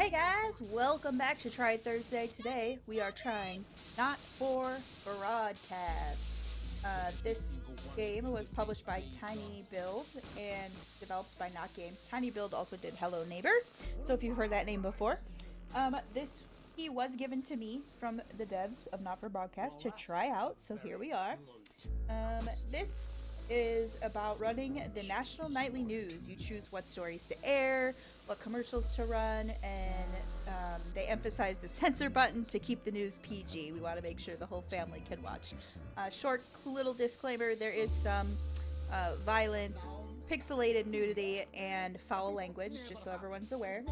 Hey guys, welcome back to Try Thursday. Today we are trying Not for Broadcast. This game was published by Tinybuild and developed by NotGames. Tinybuild also did Hello Neighbor, so if you've heard that name before. This key was given to me from the devs of Not for Broadcast to try out, so here we are. This is about running the national nightly news. You choose what stories to air, what commercials to run, and they emphasize the censor button to keep the news PG. We want to make sure the whole family can watch. Short little disclaimer, there is some violence, pixelated nudity, and foul language, just so everyone's aware.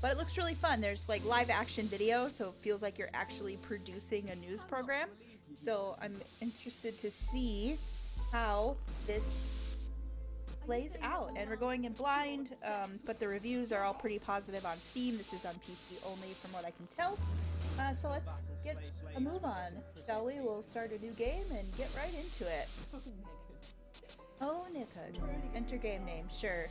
But it looks really fun. There's like live action video, so it feels like you're actually producing a news program. So I'm interested to see how this plays out, and we're going in blind, but the reviews are all pretty positive on Steam. This is on PC only from what I can tell. So let's get a move on, shall we? We'll start a new game and get right into it. Oh, Nickard. Enter game name, sure.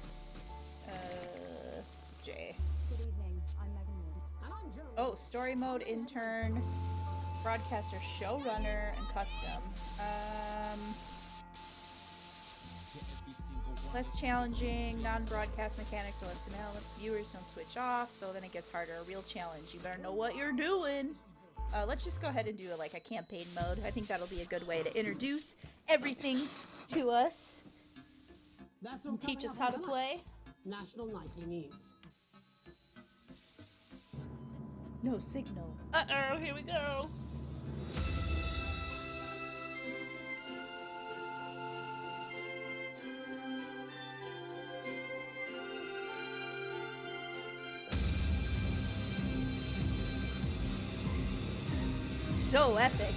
J. Good evening, I'm Megan Moore. And I'm Jeremy. Oh, story mode, intern, broadcaster, showrunner, and custom. Less challenging, non-broadcast mechanics, OSML. Viewers don't switch off, so then it gets harder. A real challenge. You better know what you're doing. Let's just go ahead and do like a campaign mode. I think that'll be a good way to introduce everything to us and teach us how to play. National Nightly News. No signal. Uh-oh, here we go. So epic.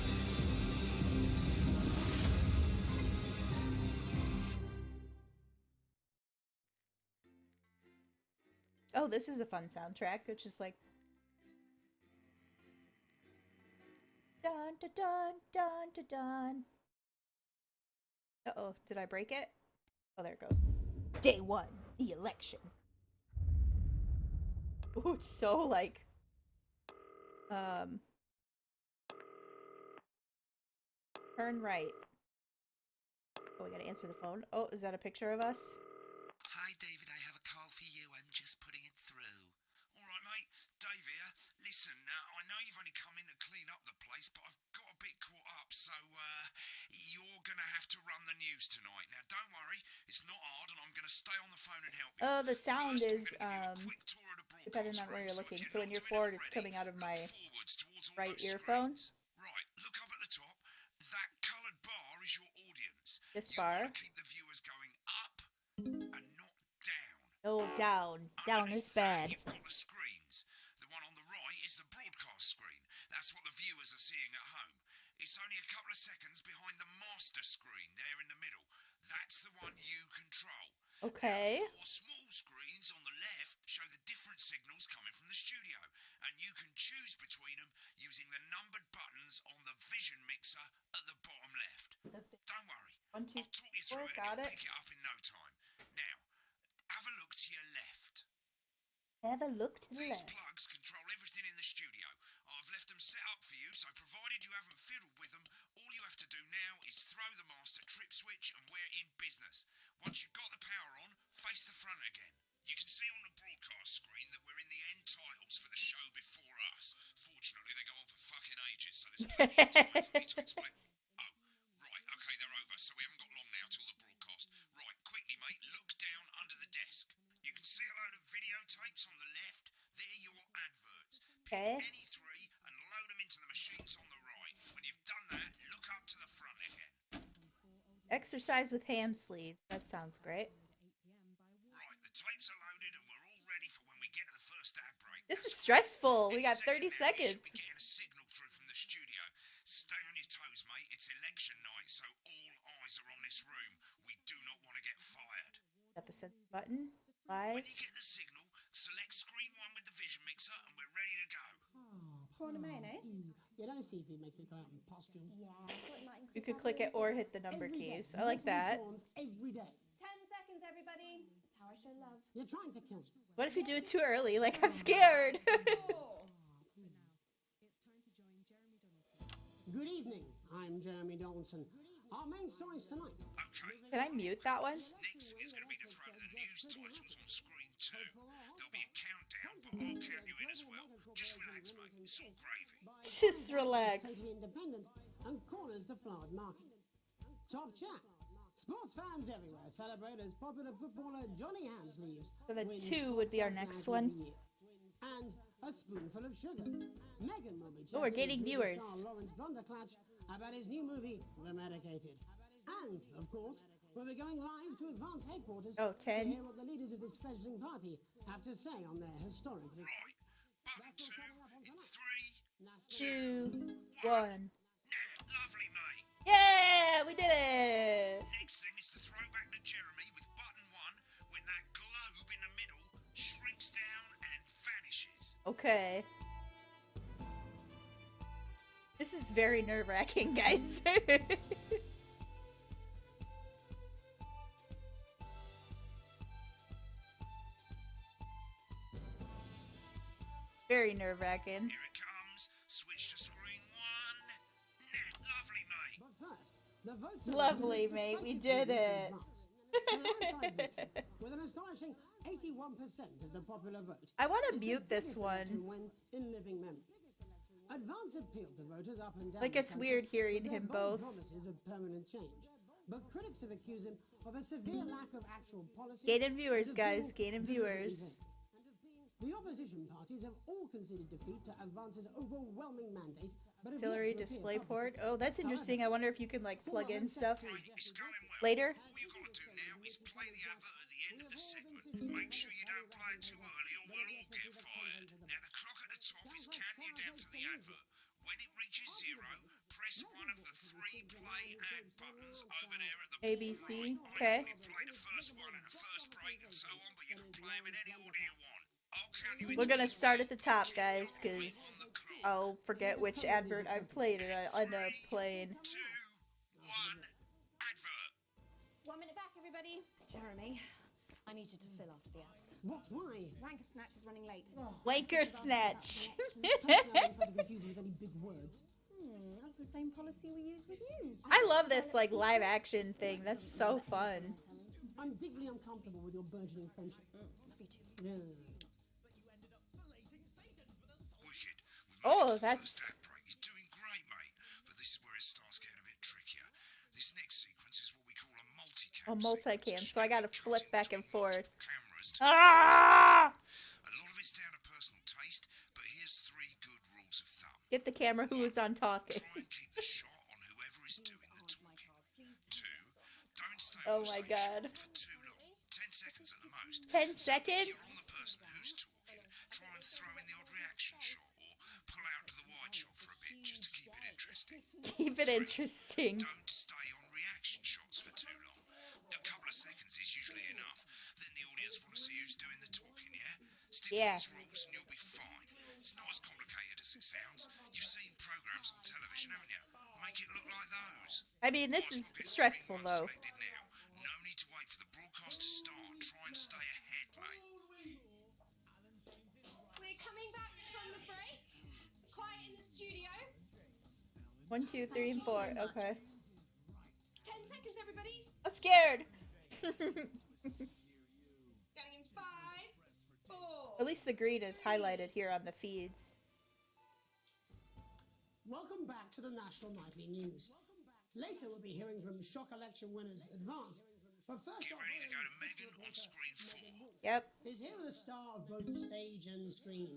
Oh, this is a fun soundtrack. It's just like dun dun dun dun dun dun. Uh-oh, did I break it? Oh, there it goes. Day 1, the election. Ooh, it's so like turn right. Oh, we gotta answer the phone. Oh, is that a picture of us? Hi, David, I have a call for you. I'm just putting it through. All right, mate. Dave here. Listen, I know you've only come in to clean up the place, but I've got a bit caught up, so you're going to have to run the news tonight. Now, don't worry. It's not hard, and I'm going to stay on the phone and help you. Oh, the sound First, is, depending on where you're looking. So when you're forward, it's coming out of my right earphone. Right, look up at the top. That coloured bar is your audience. This You bar. want to keep the viewers going up and not down. No, down. Down is bad. You've got the screens. The one on the right is the broadcast screen. That's what the viewers are seeing at home. It's only a couple of seconds behind the master screen there in the middle. That's the one you control. Okay. Now, the 4 small screens on the left show the different signals coming from the studio, and you can choose between them using the numbered buttons on the vision mixer at the bottom left. Don't worry. 1, 2, I'll talk you through 4, it got and it. you'll pick it up in no time. Now, have a look to your left. Have a look to the These left. plugs control everything in the studio. I've left them set up for you, so provided you haven't fiddled with them, all you have to do now is throw the master trip switch and we're in business. Once you've got the power on, face the front again. You can see on the broadcast screen that we're in the end titles for the show before us. Fortunately, they go on for fucking ages, so there's plenty of time for me to explain. Oh, right, okay, they're over, so we haven't got long now till the broadcast. Right, quickly, mate, look down under the desk. You can see a load of videotapes on the left. They're your adverts. Pick Okay. any 3 and load them into the machines on the right. When you've done that, look up to the front again. Exercise with ham sleeves. That sounds great. Right, the tapes are loaded and we're all ready for when we get to the first ad break. This is That's stressful. We Any got 30 second now, you seconds. should be getting a signal through from the studio. Stay on your toes, mate. It's election night, so all eyes are on this room. We do not want to get fired. Got the center button. When Live. you get the signal, select screen 1 with the vision mixer and we're ready to go. Prawn and mayonnaise? You don't see if he makes me go out and pasture. Yeah, I thought it might You include could click it or hit the number Every day. keys. I like that. Prawns every day. 10 seconds, everybody. That's how I show love. You're trying to kill me. What if you do it too early? Like, I'm scared. Good evening. I'm Jeremy Donaldson. Our main stories tonight. Okay. Can I mute that one? Next is going to be the throw to the news titles on screen too. There'll be a countdown, but I'll count you in as well. Just relax, mate. It's all gravy. Just relax. Totally independent and corners the flowered market. Top chat. Sports fans everywhere celebrate as popular footballer Johnny Hams leaves. So the wins 2 would be our next Sports Personality one. of the Year. And a spoonful of sugar. Megan will be Oh, we're chatting gaining with viewers. star Lawrence Blunderclatch about his new movie, The Medicated. And, of course, we'll be going live to Advance Headquarters Oh, to 10. hear what the leaders of this fledgling party have to say on their historic visit. Right. Button 2 in 3. 2, 1. Nah, lovely, mate. Yeah, we did it. Next thing is to throw back to Jeremy with button 1 when that globe in the middle shrinks down and vanishes. Okay. This is very nerve-wracking, guys. Very nerve-wracking. Here it comes. Switch to screen 1. Nah, lovely, mate. But first, the votes Lovely, mate. We did it. With an astonishing 81% of the popular vote. I want to It's the mute this biggest election one. win in living memory. Advance appealed to voters up and down. Like, the it's country weird hearing with their him bold both. promises of permanent change. But critics have accused him of a severe lack of actual policy. Gaining viewers, and of guys. being Gaining deliberately viewers. vague. The opposition parties have all conceded defeat to Advance's overwhelming mandate, but have Auxiliary yet to appear display publicly. port. Oh, that's interesting. I wonder if you can, like, plug in stuff Right, it's going well. later. All you got to do now is play the advert at the end of the segment. Make sure you don't play it too early or we'll all get fired. Now the clock at the top is counting you down to the advert. When it reaches 0, press one of the 3 play ad buttons over there at the A, B, bottom C. right. Okay. You can play the first one at the first break and so on, but you can play them in any order you want. I'll count you We're into gonna the start 3. at the top, Keep guys, your eye because on the clock. I'll forget which advert I played and I'll end up playing. 2, 1, advert. 1 minute back, everybody. Jeremy, I need you to fill after the ads. What? Why? Wanker Snatch is running late. Wanker Snatch. Personally, I try to confuse him with any big words. That's the same policy we use with you. I love this, like, live action thing. That's so fun. I'm deeply uncomfortable with your burgeoning friendship. Me too. Yeah. Wicked. Oh, We've made it to the that's- first ad break. You're doing great, mate. But this is where it starts getting a bit trickier. This next sequence is what we call a multicam. A multicam, sequence. so I gotta It's flip cutting back and between multiple forth. cameras to Ah! A lot of it's down to personal taste, but here's 3 good rules of thumb. Get the camera who is on talking. Try and keep the shot on whoever is doing the talking. 2, don't stay Oh on the my same God. shot for too long. 10 seconds at the most. 10 So if you're on seconds? the person who's talking, try and throw in the odd reaction shot or pull out to the wide shot for a bit just to keep it interesting. Keep it interesting. Don't stay on reaction shots for too long. A couple of seconds is usually enough. Then the audience want to see who's doing the talking, yeah? Stick Yeah. to these rules and you'll be fine. It's not as complicated as it sounds. You've seen programs on television, haven't you? Make it look like those. I mean, this is Get stressful, screen one though. selected now. No need to wait for the broadcast to start. Try and stay ahead, mate. We're coming back from the break. Quiet in the studio. 1, 2, 3, and 4. Okay. 10 seconds, everybody. I'm scared. Going in 5, 4. At least the green is highlighted here on the feeds. Welcome back to the National Nightly News. Later, we'll be hearing from shock election winners Advance. But first Get off, ready to go to Megan on screen 4. Yep. is here with a star of both stage and screen.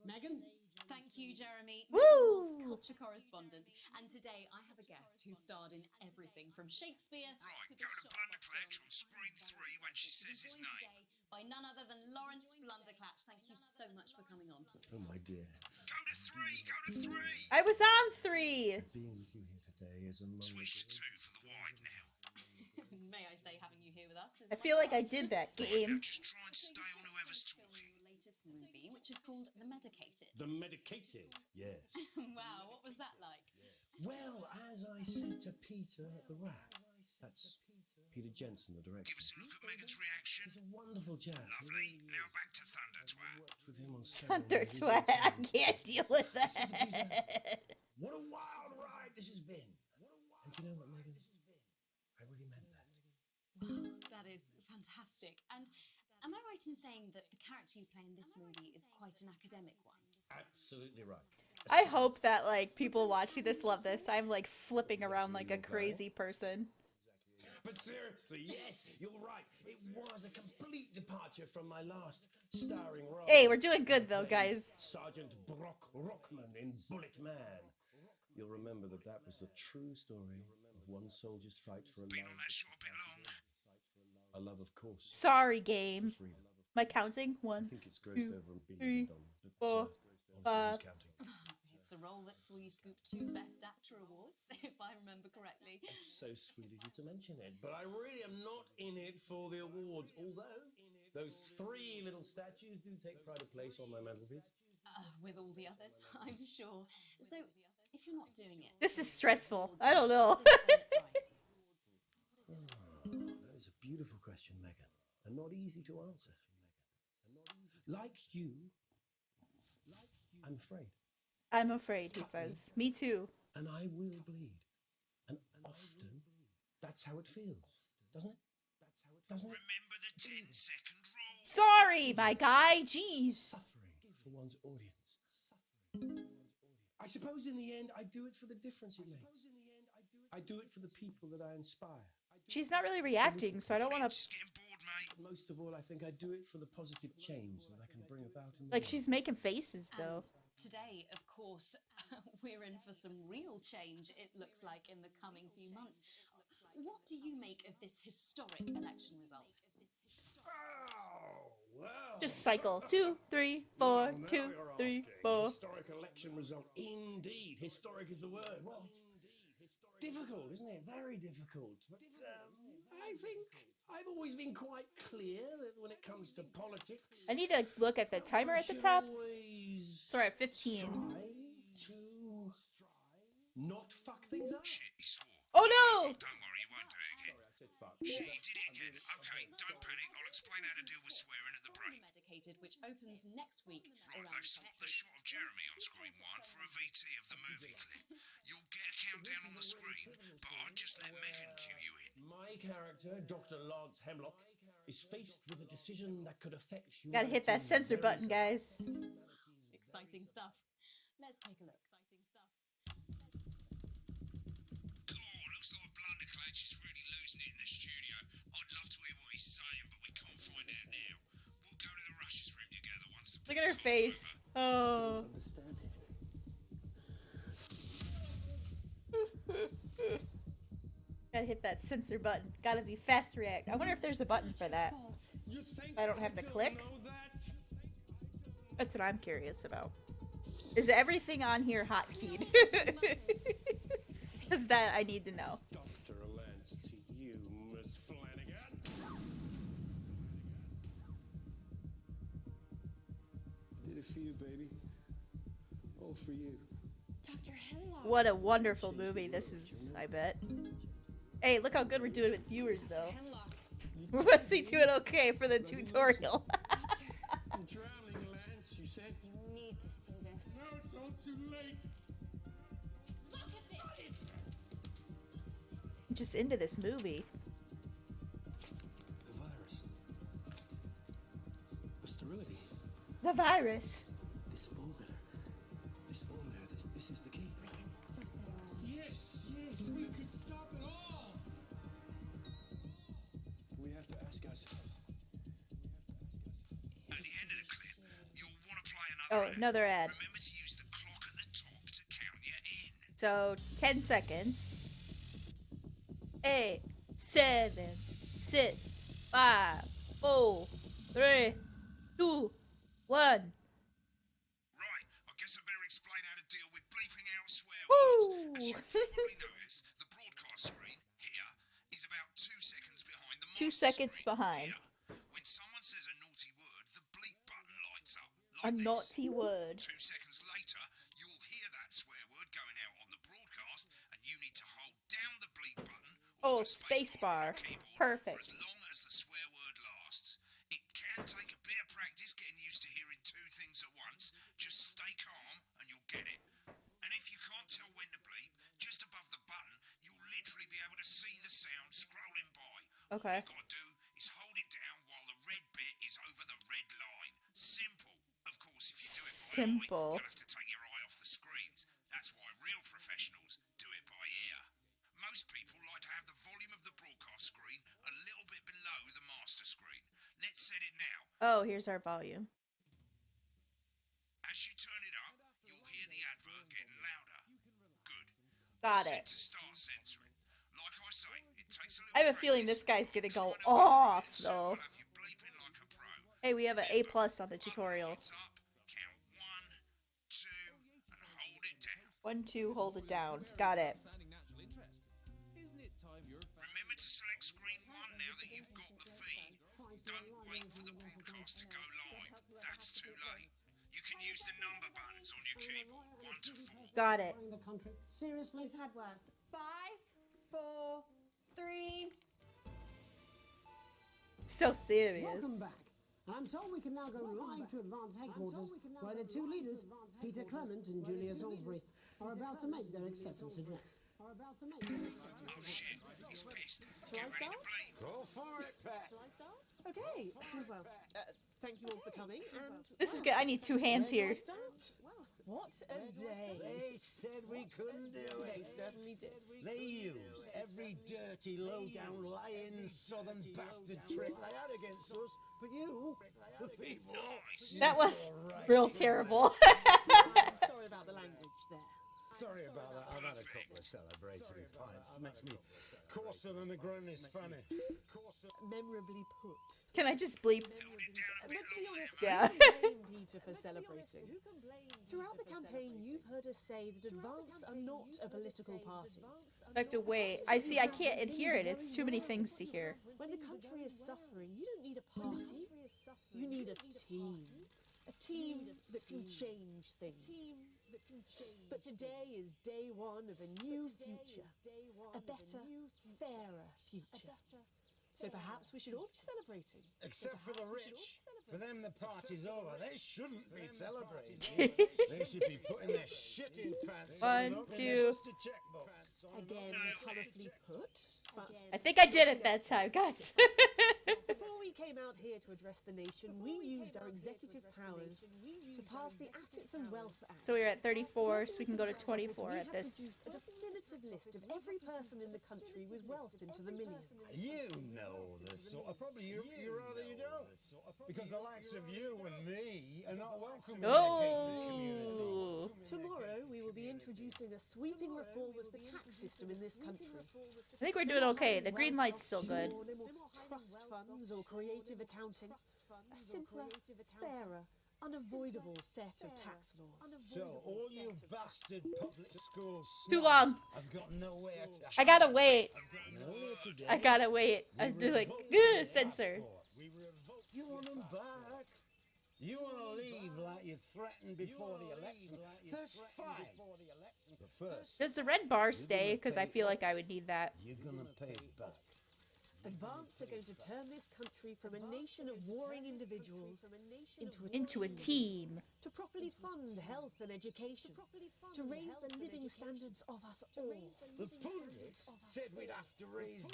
Megan? Thank you, Jeremy. Woo! Culture correspondent. And today I have a guest who starred in everything from Shakespeare Right, to go to Blunderclatch on screen 3 when she says his joined name. today by none other than Lawrence Blunderclatch. Thank you so much for coming on. Oh my dear, Go to 3, go to 3. I was on 3. being with you here today is a moment. Switch to 2 for the wide now. May I say, having you here with us is I feel like I did that Now game. just try and stay on whoever's talking. your latest movie, which is called The Medicated. The medicated, yes. Wow, what was that like? Well, as I said to Peter at the rack, that's Peter Jensen, the director. Give us a look at Megan's reaction. He's a wonderful chap. He Lovely. really Now is. back to Thunder I Twat. worked with him on several Thunder movies Twat. all the I time. can't deal with I said to Peter, that. what a wild ride this has been. And you know what, Megan? I really meant that. That is fantastic. And am I right in saying that the character you play in this movie is quite an academic one? Absolutely right. I hope that like people watching this love this. I'm like flipping around like a crazy person. But seriously, yes, you're right. It was a complete departure from my last starring role. Hey, we're doing good though, I played guys. Sergeant Brock Rockman in Bullet Man. You'll remember that that was the true story of one soldier's fight for a Been love. on that show a bit long. A love, of course. Sorry, game. Freedom. Am I counting? I 1, think it's grossed 2, over a 3, billion dollars. 4, honestly, 5. who's counting? It's a role that saw you scoop 2 Best Actor awards, if I remember correctly. It's so sweet of you to mention it, but I really am not in it for the awards. Although those 3 little statues do take pride of place on my mantelpiece. With all the others, I'm sure. So, if you're not doing it... This is stressful. I don't know. That is a beautiful question, Megan, and not easy to answer. Like you, I'm afraid. I'm afraid, he says. Me too. And I will bleed. And often, that's how it feels, doesn't it? Doesn't it? Remember the 10-second rule. Sorry, my guy. Jeez. Suffering for one's audience. I suppose in the end, I do it for the difference it makes. I do it for the people that I inspire. She's not really reacting, so I don't want to... She's getting bored, mate. Most of all, I think I do it for the positive change that I can bring about in the Like, world. she's making faces, though. And today, of course, we're in for some real change, it looks like, in the coming few months. What do you make of this historic election result? Oh, well. Just cycle. 2, 3, 4, Well, now 2, you're 3, asking. 4. Historic election result. Indeed. Historic is the word. Well, it's difficult, isn't it? Very difficult. But I think I've always been quite clear that when it comes to politics... I need to look at the timer at the should top. always Sorry, at 15. strive to not fuck things up. Shit, he swore. Oh, no! Don't worry, he won't do it again. Sorry, I said fuck. Shit, he did it again. Okay, don't panic. I'll explain how to deal with swearing at the break. Medicated, which opens next week. Right, they've swapped the shot of Jeremy on screen 1 for a VT of the movie clip. You'll get a countdown on the screen, but I'll just let Megan cue you in. My character, Dr. Lance Hemlock, is faced with a decision that could affect humanity. Gotta hit that censor button, guys. Exciting stuff. Let's take a look. Cool, looks like Blunderclatch is really losing it in the studio. I'd love to hear what he's saying, but we can't find out now. We'll go to the Russia's room together once the Look at her face. Oh. Understand it. Gotta hit that censor button. Gotta be fast react. I wonder if there's a button for that. I don't have to click. That's what I'm curious about. Is everything on here hotkeyed? Is that I need to know. Dr. Lance to you, Miss Flanagan. I did it for you, baby. All for you. Dr. Hemlock. What a wonderful movie this is, I bet. Hey, look how good we're doing with viewers, though. Hemlock. We must be doing okay for the tutorial. I'm drowning, Lance, you said. You need to see this. No, it's all too late. Look at this. I'm just into this movie. The virus. The sterility. The virus. This formula. This is the key. We can stop it all. Yes, we could stop it all. We have to ask ourselves. At the end of the clip, you'll want to play Oh, another ad. another ad. Remember to use the clock at the top to count you in. So, 10 seconds. 8, 7, 6, 5, 4, 3, 2, 1. Right, I guess I better explain how to deal with bleeping out swear Woo! words. As you probably notice, the broadcast screen here is about 2 seconds behind the 2 master seconds screen behind. here. When someone says a naughty word, the bleep button lights up. A Like this. naughty word. 2 seconds later, you'll hear that swear word going out on the broadcast, and you need to hold down the bleep button Oh, Press spacebar. on your keyboard Perfect. for as long as the swear word lasts. It can take a bit of practice getting used to hearing two things at once. Just stay calm and you'll get it. And if you can't tell when to bleep, just above the button, you'll literally be able to see the sound scrolling by. Okay. All you've got to do is hold it down while the red bit is over the red line. Simple. Of course, if you do it by eye, Simple. you'll have to take your eye off the screens. That's why real professionals do it by ear. Most people like to have the volume of the broadcast screen a little bit below the master screen. Let's set it now. Oh, here's our volume. As you turn it up, you'll hear the advert getting louder. Good. Got Set it. to start censoring. Like I say, it takes a little I have a feeling practice. this guy's gonna go Try not to off, and soon though. we'll have you bleeping like a pro. Hey, we have an A+ on the Button tutorial. lights up, count 1, 2, and hold it down. 1, 2, hold it down. Got it. Remember to select screen 1 now that you've got the feed. Don't wait for the broadcast to go live. That's too late. You can use the number buttons on your keyboard, 1 to 4. Got it. The country. Seriously? We've had worse. 5, 4, 3. So Welcome serious. back. And I'm told we can now go live to Advance headquarters, where the two leaders, Peter Clement and Julia Salisbury, are about to make their acceptance address. Oh shit, he's pissed. Get ready to bleep. Go for it, Pat. Okay, well, thank you all for coming, and... This is good. I need 2 hands here. What a day. They said we couldn't do They it. certainly did. They used every dirty, low-down, lying, southern bastard trick they had against us. But you, the people... That was real terrible. Sorry about the language there. Sorry about that. I've had a couple of celebratory pints. Makes me coarser than a granny's fanny. Memorably put. Can I just bleep? Let's be honest, Yeah. who can blame Peter for celebrating? Throughout the campaign, you've heard us say that Advance are not a political party. I have to wait. I see. I can't adhere it. It's too many things to hear. When the country is suffering, you don't need a party. You need a team. A team that can change things. But today is day one of a new future. A better, fairer future. So perhaps we should all be celebrating. Except for the rich. For them, the party's over. They shouldn't be celebrating. They should be putting their shit in pants. 1, 2. Just a checkbook. Again, colourfully put. But I think I did it that time, guys. before we came out here to address the nation, we used our executive powers to pass the Assets and Wealth Act. So we're at 34, so we can go to 24 at this. A definitive list of every person in the country with wealth into the millions. You know this sort of... Probably you rather you don't. Because the likes of you and me are not welcome in their gated community. Oh. Tomorrow, we will be introducing a sweeping reform of the tax system in this country. I think we're doing okay. The green light's still good. No more trust funds or creative accounting. A simpler, fairer, unavoidable set of tax laws. So, all you bastard public school Too snobs long. have got nowhere to I gotta wait. nowhere to go. I gotta wait. I'm doing like, censor. You want them back? You want to leave like you threatened before the election? That's fine. But first, Does the red bar stay? Because I feel like I would need that. you're gonna pay it back. Advance are going to turn this country from a nation of warring individuals Into a team. to properly fund health and education, to raise the living standards of us all. The pundits said we'd have to raise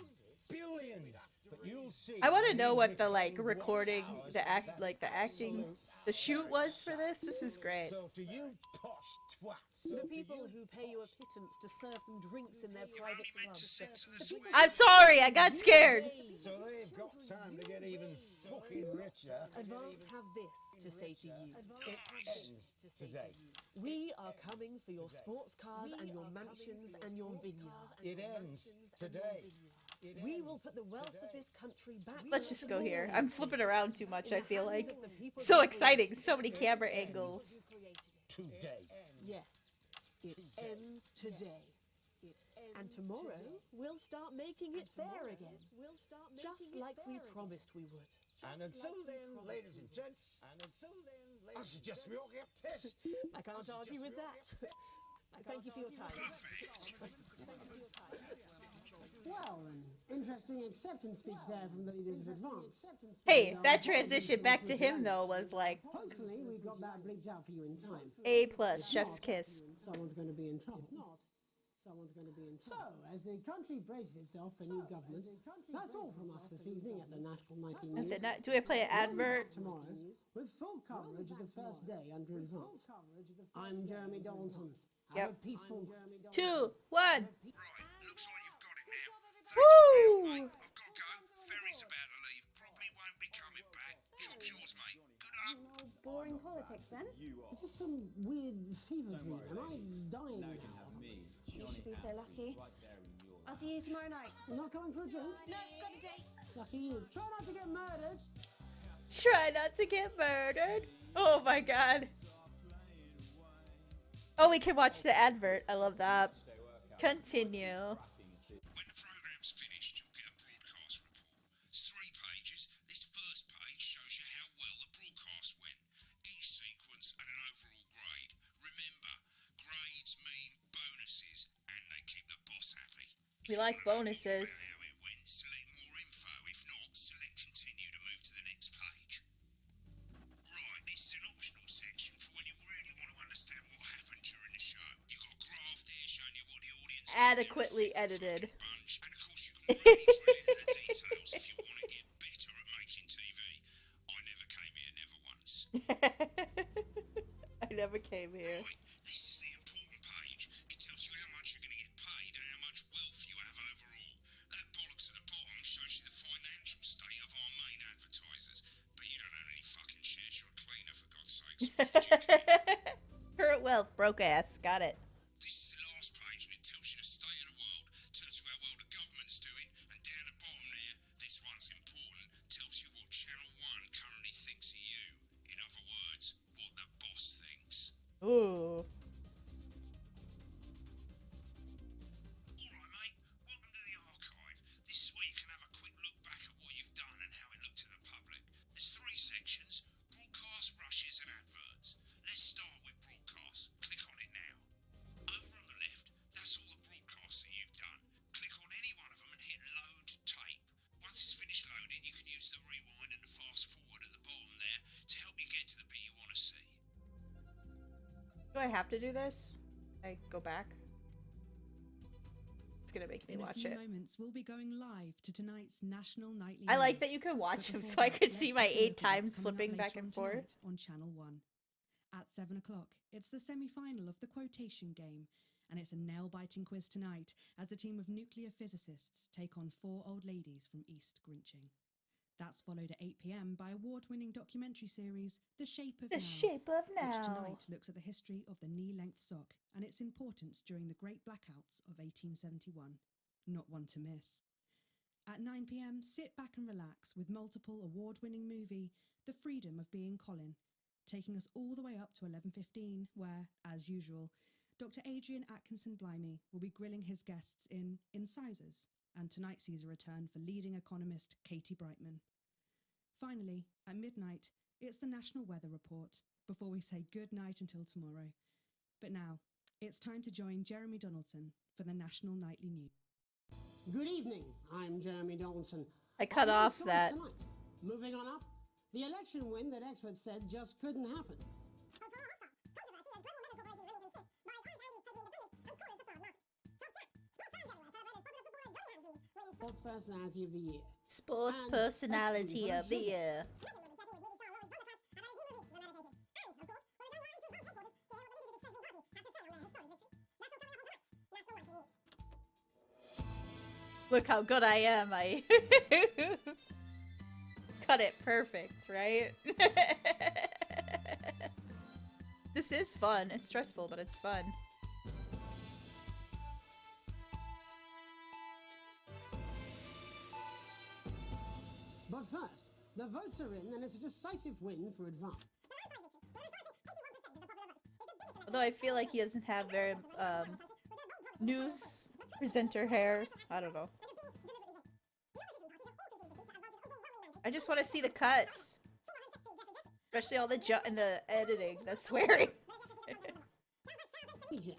billions, but you'll see. I want to know what the like recording, the act, like the acting, the shoot was for this. This is great. So to you posh twats, The people who pay you a pittance to serve them drinks in their private clubs. I'm sorry. I got scared. so they've got time to get even fucking richer. Advance have this to say to you. It ends today. We are coming for your sports cars and your mansions and your vineyards. It ends today. We will put the wealth of this country back. Let's just go here. I'm flipping around too much. I feel like so exciting. So many camera angles. Today. Yes, it ends today. And tomorrow, we'll start making it fair again. Just like we promised we would. And until then, ladies and gents, I suggest we all get pissed. I can't argue with that. Thank you for your time. Well, an interesting acceptance speech there from the leaders of Advance. Hey, that transition back to him though was like Hopefully we got that bleeped out for you in time. A plus, chef's kiss. Someone's going to be in trouble. Someone's going to be in trouble. So, as the country braces itself for new government, that's all from us this evening at the National Nightly News. Do I play an advert? Tomorrow, with full coverage of the first day under Advance. I'm Jeremy Donaldson. Have a peaceful 2, 1. Right, looks like you've got it now. Woo! Mate, I've got to go. Ferry's about to leave. Probably won't be coming back. Job's yours, mate. Good luck. Boring politics then. Is this some weird fever dream? Am I dying now? You should be so lucky. I'll see you tomorrow night. You're not coming for a drink? No, got a date. Lucky you. Try not to get murdered. Try not to get murdered. Oh my god. Oh, we can watch the advert. I love that. Continue. When the program's finished, you'll get a broadcast report. It's 3 pages. This first page shows you how well the broadcast went. Each sequence and an overall grade. Remember, grades mean bonuses, and they keep the boss happy. We like bonuses. How it went, select more info. If not, select continue to move to the next page. Right, this is an optional section for when you really want to understand what happened during the show. You got a graph there showing you what the audience Adequately edited. bunch, and of course you can really drill into the details if you want to get better at making TV. I never came here, never once. I never came here. Right, this is the important page. It tells you how much you're going to get paid and how much wealth you have overall. That bollocks at the bottom shows you the financial state of our main advertisers. But you don't own any fucking shares. You're a cleaner, for God's sakes. Why would you care? Current wealth, broke ass. Got it. This is the last page, and it tells you the state of the world, tells you how well the government's doing, and down the bottom there, this one's important, tells you what Channel 1 currently thinks of you. In other words, what the boss thinks. Ooh. Alright, mate, welcome to the archive. This is where you can have a quick look back at what you've done and how it looked to the public. There's 3 sections: broadcast, rushes, and adverts. Let's start with broadcast. Click on it now. Over on the left, that's all the broadcasts that you've done. Click on any one of them and hit load tape. Once it's finished loading, you can use the rewind and the fast forward at the bottom there to help you get to the bit you want to see. Do I have to do this? I go back? It's gonna make me In a watch few it. moments, we'll be going live to tonight's National Nightly I like News. that you can watch But him before so I that, could see let's my take a 8 look at what's times coming up flipping later back on and forth. tonight on Channel 1. At 7 o'clock, it's the semi-final of the quotation game, and it's a nail-biting quiz tonight as a team of nuclear physicists take on 4 old ladies from East Grinching. That's followed at 8 p.m. by award-winning documentary series The Shape of The Now, Shape of which Now. tonight looks at the history of the knee-length sock and its importance during the Great Blackouts of 1871. Not one to miss. At 9 p.m, sit back and relax with multiple award-winning movie The Freedom of Being Colin, taking us all the way up to 11:15, where, as usual, Dr. Adrian Atkinson Blimey will be grilling his guests in Incisors, and tonight sees a return for leading economist Katie Brightman. Finally, at midnight, it's the National Weather Report, before we say good night until tomorrow. But now, it's time to join Jeremy Donaldson for the National Nightly News. Good evening. I'm Jeremy Donaldson. I cut Our main off stories that. tonight. Moving on up, the election win that experts said just couldn't happen. Sports personality of the year. Sports And personality Espen of the Sugar. year. Look how good I am. I cut it perfect, right? This is fun. It's stressful, but it's fun. But first, the votes are in and it's a decisive win for Advance. Although I feel like he doesn't have very news presenter hair. I don't know. I just want to see the cuts, especially all the and the editing, the swearing. Hey Jeff,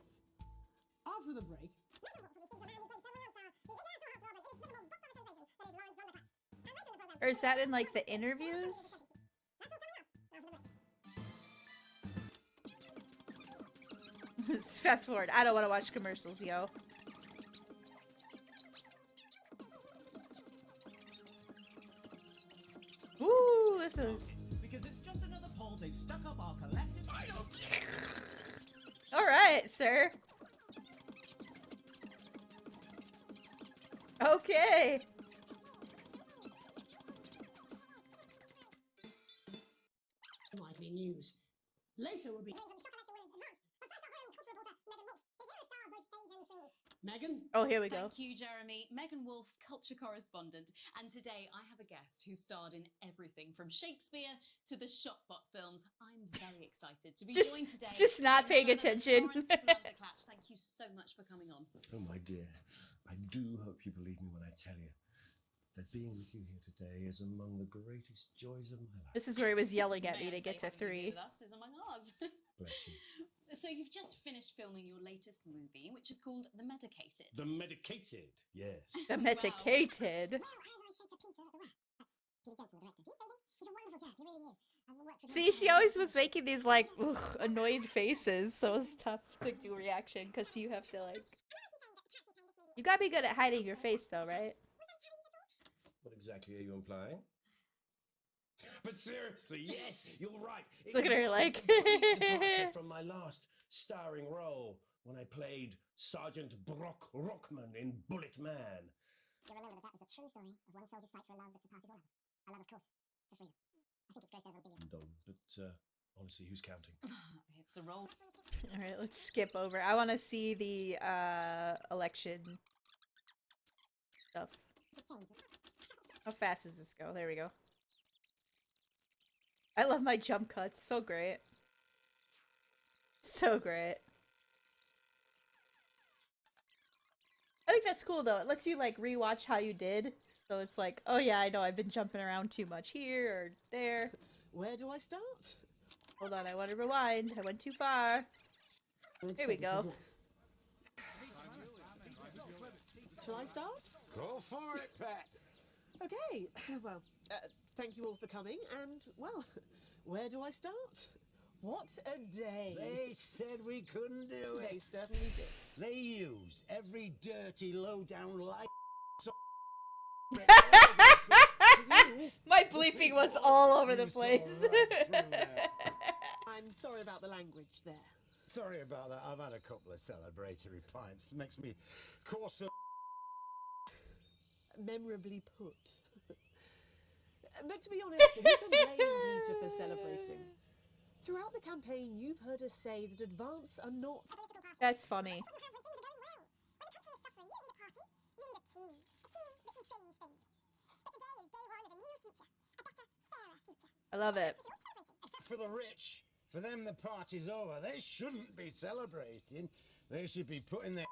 Or is that in like the interviews? Fast forward. I don't want to watch commercials, yo. Ooh, this is. Because it's just another poll they've stuck up our collective. I don't care. All right, sir. Okay. Likely news. Later will be. Megan? Oh, here we go. Thank you, Jeremy. Megan Wolf, culture correspondent. And today I have a guest who starred in everything from Shakespeare to the Shotbot films. I'm very excited to be joined today. Just not by paying none other than attention. Florence Blunderclatch. Thank you so much for coming on. Oh, my dear. I do hope you believe me when I tell you that being with you here today is among the greatest joys of my life. This is where he was yelling at me May I to get say to having you 3. with us is among ours. Bless you. So you've just finished filming your latest movie, which is called The Medicated. The medicated, yes. The medicated. See, she always was making these like annoyed faces, so it's tough to do a reaction because you have to like. You gotta be good at hiding your face, though, right? What exactly are you implying? But seriously, yes, you're right. Look at her like. Departure from my last starring role when I played Sergeant Brock Rockman in Bullet Man. You'll remember that was a true story of one soldier's fight for a love that surpasses all others. A love, of course, just real. I think it's grossed over $1 billion. But honestly, who's counting? It's a role. All right, let's skip over. I want to see the election stuff. How fast does this go? There we go. I love my jump cuts. So great. So great. I think that's cool though. It lets you like rewatch how you did. So it's like, oh yeah, I know I've been jumping around too much here or there. Where do I start? Hold on, I want to rewind. I went too far. Here we go. Shall I start? Go for it, Pat. Okay, well, thank you all for coming, and, well, where do I start? What a day! They said we couldn't do it. They certainly did. They used every dirty, low-down lie. My bleeping was all over the place. I'm sorry about the language there. Sorry about that. I've had a couple of celebratory pints. It makes me coarse. Memorably put. But to be honest, who can blame Peter for celebrating? Throughout the campaign, you've heard us say that advance are not... That's funny. I love it. For the rich, for them the party's over. They shouldn't be celebrating. They should be putting their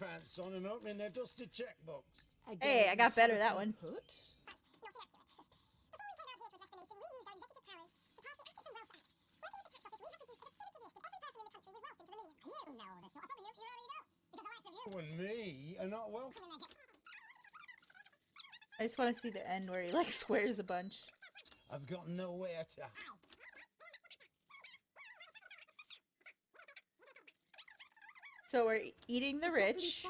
pants on and opening their dusty checkbooks. Again, Hey, I got better that one. Put. You and me are not welcome. I just want to see the end where he like swears a bunch. I've got nowhere to hide. So we're eating the rich.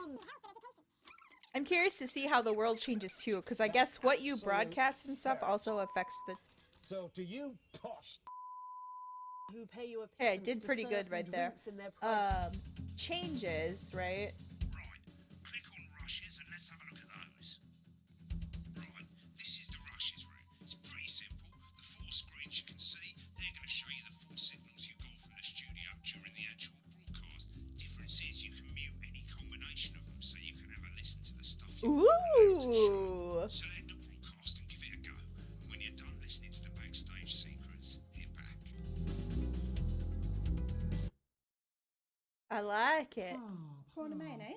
I'm curious to see how the world changes too, because I guess what you broadcast and stuff also affects the. So to you posh Who pay you a Hey, I pittance did to pretty serve good you right there. drinks in their private- Changes, right? Right, click on rushes and let's have a look at those. Right, this is the rushes route. It's pretty simple. The 4 screens you can see, they're going to show you the 4 signals you got from the studio during the actual broadcast. Difference is you can mute any combination of them so you can have a listen to the stuff you Ooh. Select the broadcast and give it a go. And when you're done listening to the backstage secrets, hit back. I like it. Prawn and mayonnaise?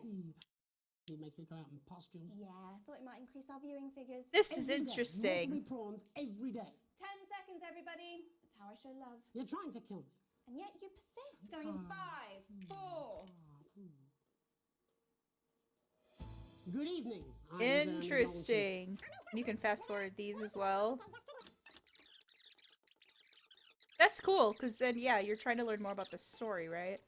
It makes me go out and posture. Yeah, I thought it might increase our viewing figures. This is Every day. interesting. More prawns every day. 10 seconds, everybody. That's how I show love. You're trying to kill me. And yet you persist, going in 5, 4. Good evening. I'm Interesting. You can fast forward these as well. That's cool, because then, yeah, you're trying to learn more about the story, right?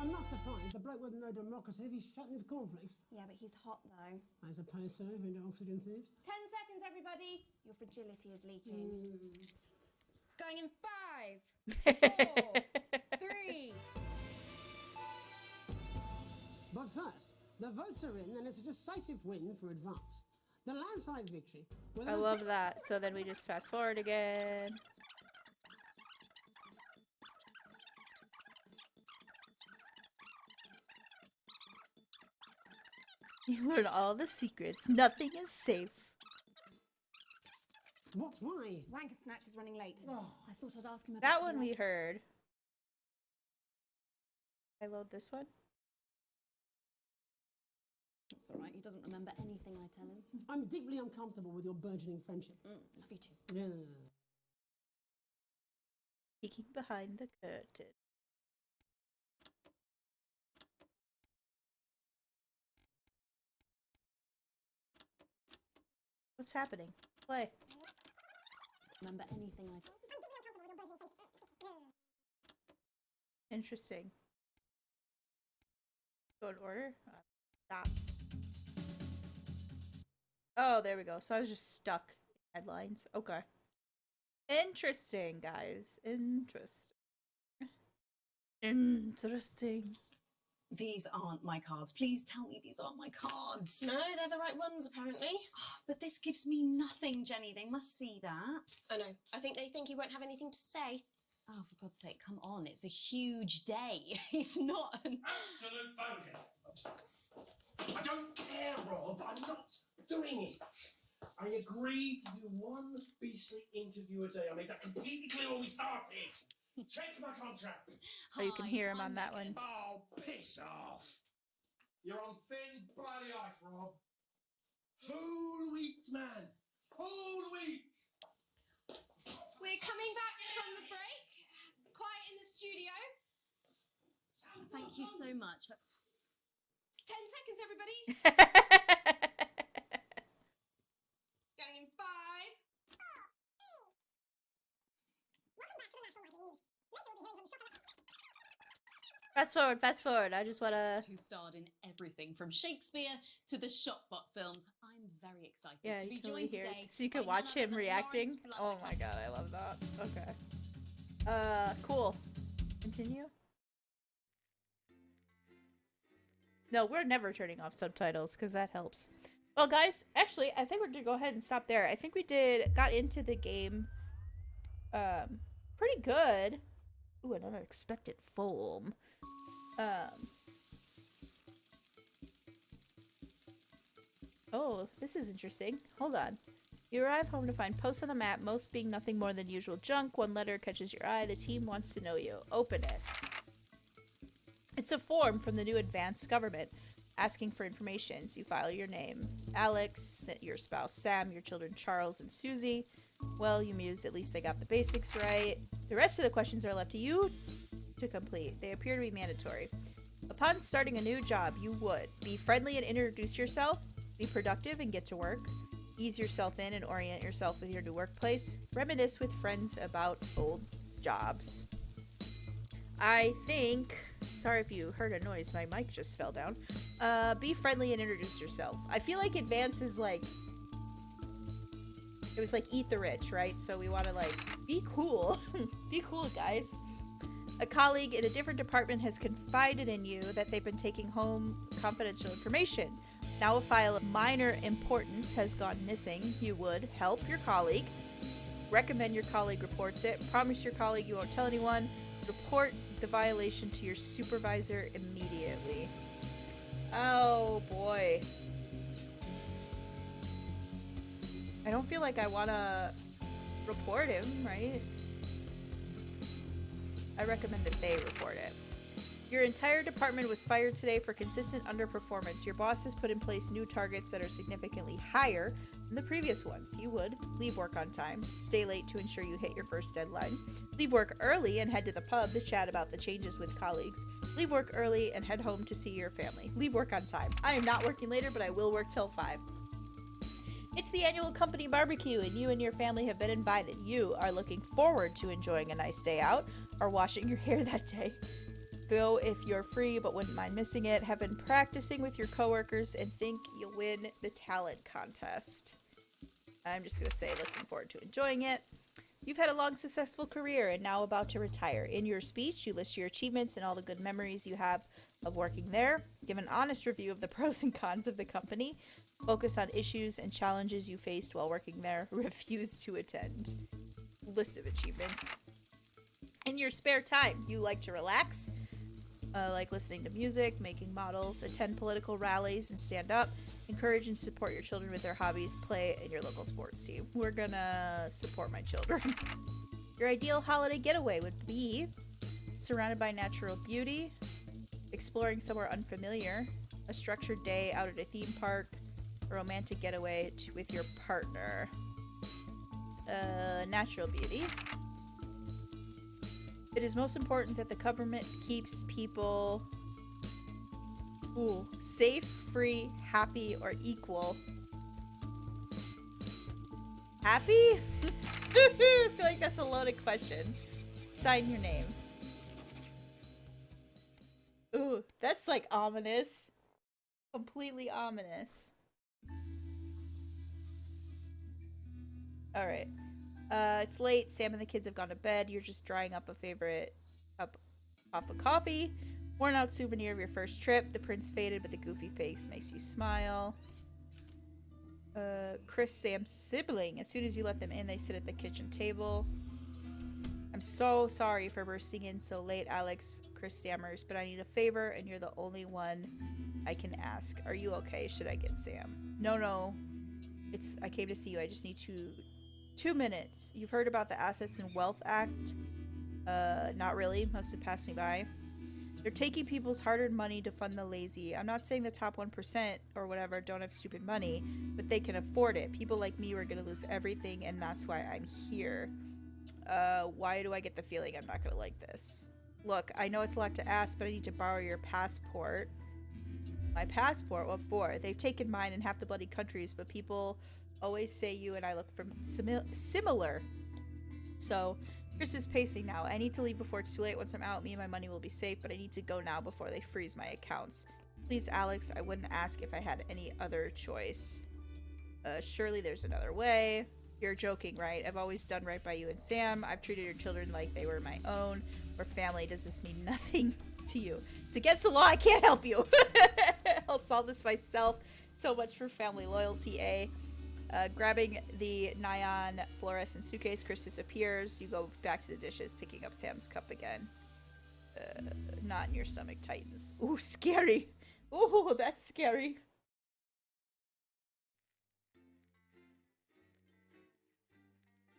I'm not surprised. The bloke with no democracy, if he's shutting his cornflakes. Yeah, but he's hot though. I suppose so, if into oxygen thieves. 10 seconds, everybody. Your fragility is leaking. Going in 5, 4, 3. But first, the votes are in, and it's a decisive win for Advance. The landslide victory. I love that. So then we just fast forward again. You learn all the secrets. Nothing is safe. What? Why? Wanker Snatch is running late. Oh. I thought I'd ask him about That one we heard. I load this one. It's alright, he doesn't remember anything I tell him. I'm deeply uncomfortable with your burgeoning friendship. Love you too. Yeah. Peeking behind the curtain. What's happening? Play. Remember anything I Interesting. Go in order? Stop. Oh, there we go. So I was just stuck in headlines. Okay. Interesting, guys. Interesting. These aren't my cards. Please tell me these aren't my cards. No, they're the right ones, apparently. But this gives me nothing, Jenny. They must see that. Oh, no. I think they think you won't have anything to say. Oh, for God's sake, come on. It's a huge day. He's not an... Absolute bogus. I don't care, Rob. I'm not doing it. I agreed to do one beastly interview a day. I made that completely clear when we started. Check my contract. Oh, you can hear him on that one. Oh, piss off. You're on thin, bloody ice, Rob. Whole wheat, man. Whole wheat. We're coming back from the break. Quiet in the studio. Thank you so much. 10 seconds, everybody. Going in 5. Fast forward. I just wanna... Who starred in everything from Shakespeare to the Shotbot films. I'm very excited Yeah, to you be can joined hear. today. So you can by watch none other him than reacting. Lawrence Oh my god, I love that. Okay. Cool. Continue. No, we're never turning off subtitles because that helps. Well, guys, actually, I think we're gonna go ahead and stop there. I think we got into the game, pretty good. Ooh, an unexpected foam. Oh, this is interesting. Hold on. You arrive home to find posts on the map, most being nothing more than usual junk. One letter catches your eye. The team wants to know you. Open it. It's a form from the new advanced government asking for information. So you file your name. Alex, your spouse Sam, your children Charles and Susie. Well, you mused, at least they got the basics right. The rest of the questions are left to you to complete. They appear to be mandatory. Upon starting a new job, you would be friendly and introduce yourself, be productive and get to work, ease yourself in and orient yourself with your new workplace, reminisce with friends about old jobs. I think, sorry if you heard a noise, my mic just fell down. Be friendly and introduce yourself. I feel like Advance is like, it was like eat the rich, right? So we want to like, be cool. Be cool, guys. A colleague in a different department has confided in you that they've been taking home confidential information. Now a file of minor importance has gone missing. You would help your colleague, recommend your colleague reports it, promise your colleague you won't tell anyone, report the violation to your supervisor immediately. Oh boy. I don't feel like I want to report him, right? I recommend that they report it. Your entire department was fired today for consistent underperformance. Your boss has put in place new targets that are significantly higher than the previous ones. You would leave work on time, stay late to ensure you hit your first deadline, leave work early and head to the pub to chat about the changes with colleagues, leave work early and head home to see your family. Leave work on time. I am not working later, but I will work till 5. It's the annual company barbecue, and you and your family have been invited. You are looking forward to enjoying a nice day out or washing your hair that day. Go if you're free but wouldn't mind missing it. Have been practicing with your coworkers and think you'll win the talent contest. I'm just going to say looking forward to enjoying it. You've had a long, successful career and now about to retire. In your speech, you list your achievements and all the good memories you have of working there. Give an honest review of the pros and cons of the company. Focus on issues and challenges you faced while working there. Refuse to attend. List of achievements. In your spare time, you like to relax, like listening to music, making models, attend political rallies and stand up, encourage and support your children with their hobbies, play in your local sports team. We're gonna support my children. Your ideal holiday getaway would be surrounded by natural beauty, exploring somewhere unfamiliar, a structured day out at a theme park, a romantic getaway with your partner. Natural beauty. It is most important that the government keeps people safe, free, happy, or equal. Happy? I feel like that's a loaded question. Sign your name. Ooh, that's like ominous. Completely ominous. Alright. It's late. Sam and the kids have gone to bed. You're just drying up a favorite cup of coffee. Worn out souvenir of your first trip. The prince faded, but the goofy face makes you smile. Chris, Sam's sibling. As soon as you let them in, they sit at the kitchen table. I'm so sorry for bursting in so late, Alex. Chris stammers, but I need a favor, and you're the only one I can ask. Are you okay? Should I get Sam? No. I came to see you. I just need 2 minutes. You've heard about the Assets and Wealth Act? Not really. Must have passed me by. They're taking people's hard-earned money to fund the lazy. I'm not saying the top 1% or whatever don't have stupid money, but they can afford it. People like me are gonna lose everything, and that's why I'm here. Why do I get the feeling I'm not gonna like this? Look, I know it's a lot to ask, but I need to borrow your passport. My passport? What for? They've taken mine in half the bloody countries, but people always say you and I look similar. So, Chris is pacing now. I need to leave before it's too late. Once I'm out, me and my money will be safe, but I need to go now before they freeze my accounts. Please, Alex, I wouldn't ask if I had any other choice. Surely there's another way. You're joking, right? I've always done right by you and Sam. I've treated your children like they were my own. We're family. Does this mean nothing to you? It's against the law. I can't help you. I'll solve this myself. So much for family loyalty, eh? Grabbing the neon fluorescent suitcase, Chris disappears. You go back to the dishes, picking up Sam's cup again. Knot in your stomach tightens. Ooh, scary. Ooh, that's scary.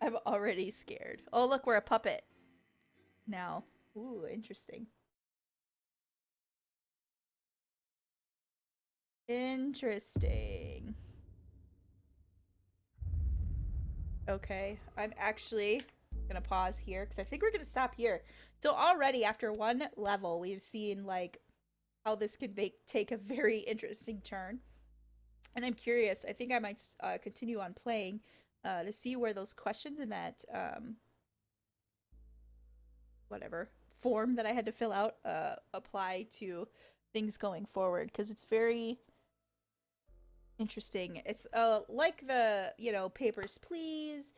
I'm already scared. Oh, look, we're a puppet now. Ooh, interesting. Interesting. Okay, I'm actually gonna pause here because I think we're gonna stop here. So already after one level, we've seen like how this could take a very interesting turn. And I'm curious, I think I might continue on playing to see where those questions in that whatever form that I had to fill out apply to things going forward, because it's very interesting. It's like the, you know, Papers, Please.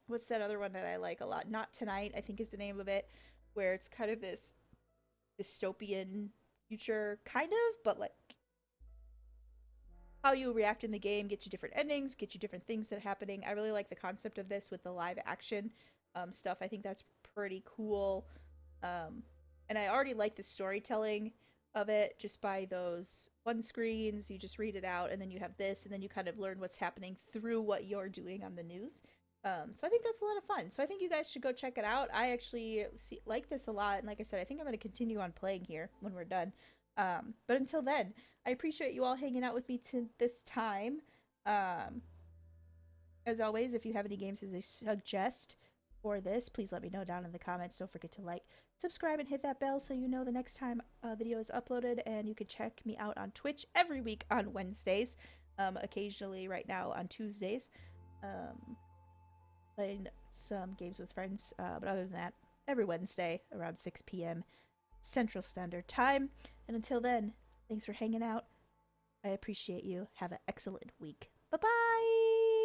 What's that other one that I like a lot? Not Tonight, I think is the name of it, where it's kind of this dystopian future, kind of, but like how you react in the game get you different endings, get you different things that are happening. I really like the concept of this with the live action stuff. I think that's pretty cool. And I already like the storytelling of it just by those one screens. You just read it out, and then you have this, and then you kind of learn what's happening through what you're doing on the news. So I think that's a lot of fun. So I think you guys should go check it out. I actually like this a lot, and like I said, I think I'm going to continue on playing here when we're done. But until then, I appreciate you all hanging out with me this time. As always, if you have any games to suggest for this, please let me know down in the comments. Don't forget to like, subscribe, and hit that bell so you know the next time a video is uploaded. And you can check me out on Twitch every week on Wednesdays. occasionally right now on Tuesdays, playing some games with friends. But other than that, every Wednesday around 6 p.m. Central Standard Time. And until then, thanks for hanging out. I appreciate you. Have an excellent week. Bye-bye!